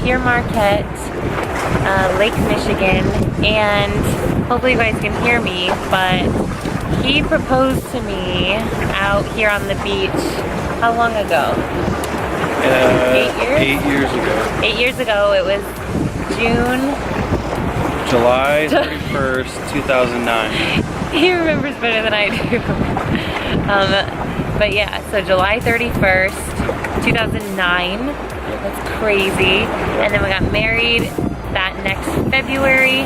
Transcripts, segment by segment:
Pere Marquette, Lake Michigan, and hopefully you guys can hear me, but he proposed to me out here on the beach. How long ago? 8 years? 8 years ago. 8 years ago. It was July 31st, 2009. He remembers better than I do. But yeah, so July 31st, 2009. That's crazy. And then we got married that next February.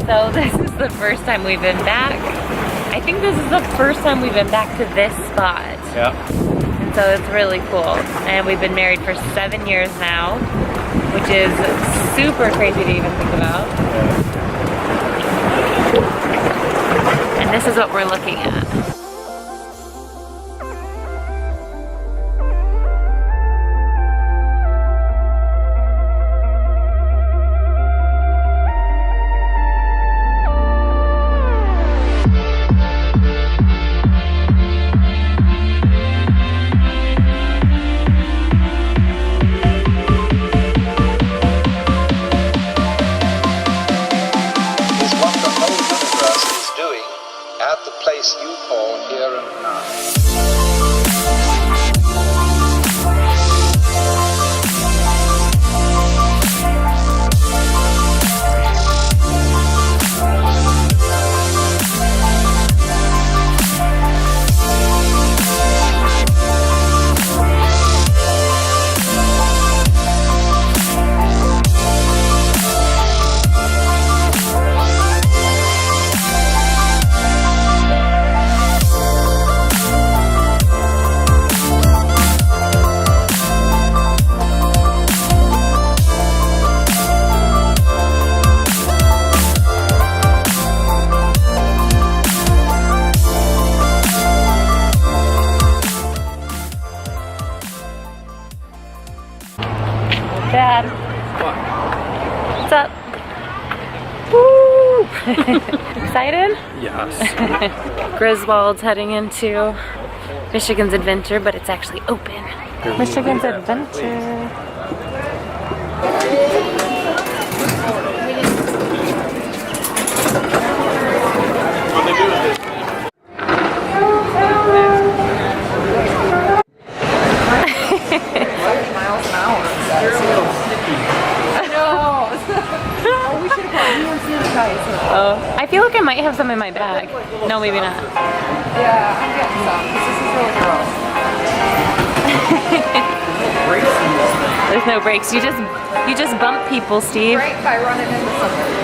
So this is the first time we've been back. I think this is the first time we've been back to this spot. Yeah. And so it's really cool. And we've been married for 7 years now, which is super crazy to even think about. And this is what we're looking at. At the place you call here and now. Dad. What's up? Woo! Excited? Yes. Griswold's heading into Michigan's Adventure, but it's actually open. Michigan's Adventure. Oh, I feel like I might have some in my bag. No, maybe not. Yeah, I'm getting some because this is really gross. There's no brakes. You just bump people, Steve. Brake by running into something.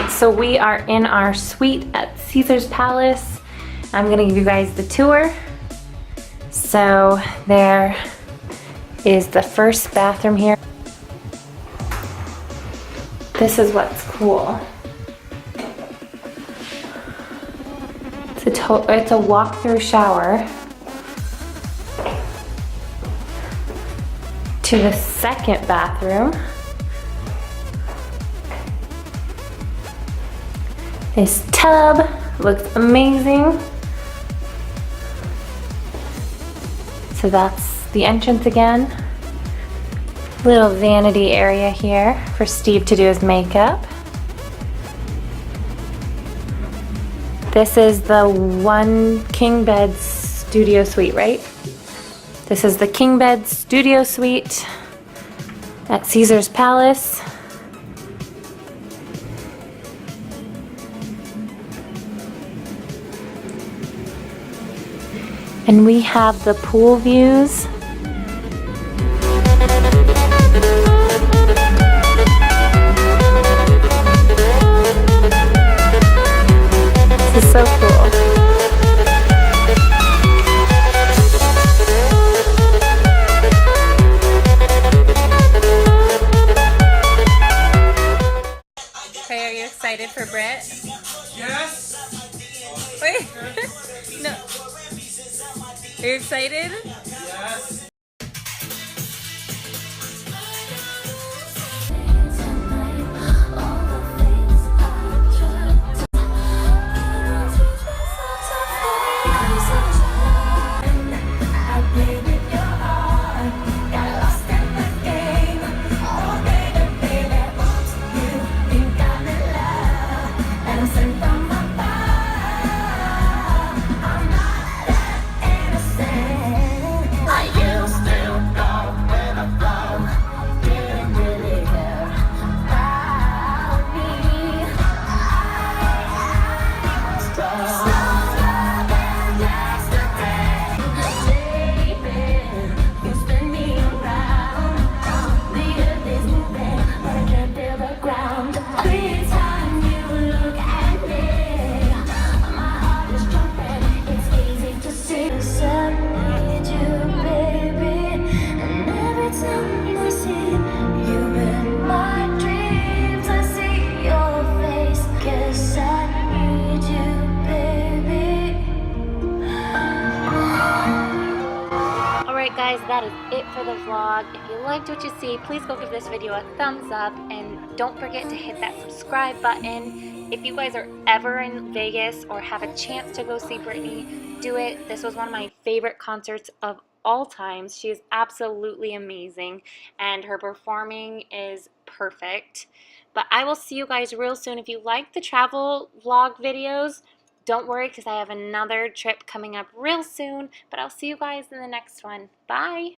right, so we are in our suite at Caesar's Palace. I'm gonna give you guys the tour. So there is the first bathroom here. This is what's cool. It's a walk-through shower to the second bathroom. This tub looks amazing. So that's the entrance again. Little vanity area here for Steve to do his makeup. This is the one king bed studio suite, right? This is the king bed studio suite at Caesar's Palace. And we have the pool views. This is so cool. Okay, are you excited for Brit? Yes! Wait, no. Are you excited? Yes! Alright guys, that is it for the vlog. If you liked what you see, please go give this video a thumbs up and don't forget to hit that subscribe button. If you guys are ever in Vegas or have a chance to go see Britney, do it. This was one of my favorite concerts of all times. She is absolutely amazing and her performing is perfect. But I will see you guys real soon. If you like the travel vlog videos, don't worry because I have another trip coming up real soon, but I'll see you guys in the next one. Bye!